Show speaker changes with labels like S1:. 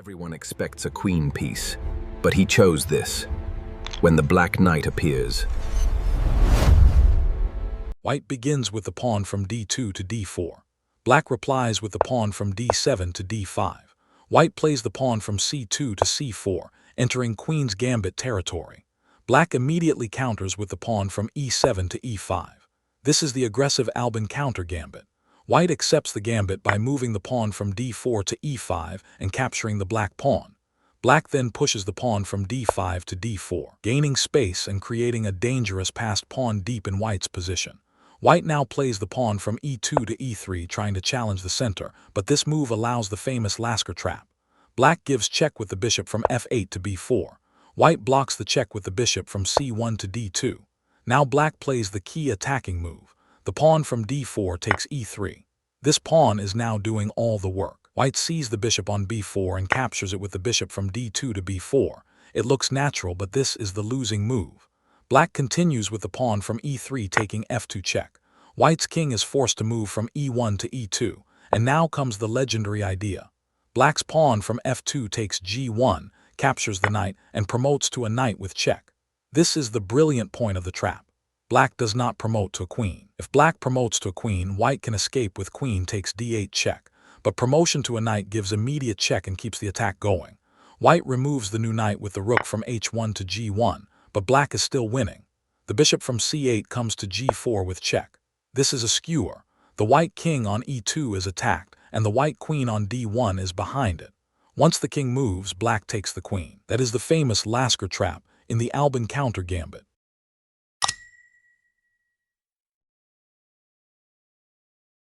S1: Everyone expects a queen piece, but he chose this. When the Black Knight appears,
S2: White begins with the pawn from d2 to d4. Black replies with the pawn from d7 to d5. White plays the pawn from c2 to c4, entering Queen's Gambit territory. Black immediately counters with the pawn from e7 to e5. This is the aggressive Albin Counter-Gambit. White accepts the gambit by moving the pawn from d4 to e5 and capturing the black pawn. Black then pushes the pawn from d5 to d4, gaining space and creating a dangerous passed pawn deep in White's position. White now plays the pawn from e2 to e3, trying to challenge the center, but this move allows the famous Lasker Trap. Black gives check with the bishop from f8 to b4. White blocks the check with the bishop from c1 to d2. Now Black plays the key attacking move. The pawn from d4 takes e3. This pawn is now doing all the work. White sees the bishop on b4 and captures it with the bishop from d2 to b4. It looks natural, but this is the losing move. Black continues with the pawn from e3 taking f2 check. White's king is forced to move from e1 to e2, and now comes the legendary idea. Black's pawn from f2 takes g1, captures the knight, and promotes to a knight with check. This is the brilliant point of the trap. Black does not promote to a queen. If Black promotes to a queen, White can escape with queen takes d8 check, but promotion to a knight gives immediate check and keeps the attack going. White removes the new knight with the rook from h1 to g1, but Black is still winning. The bishop from c8 comes to g4 with check. This is a skewer. The White king on e2 is attacked, and the White queen on d1 is behind it. Once the king moves, Black takes the queen. That is the famous Lasker Trap in the Albin Counter-Gambit.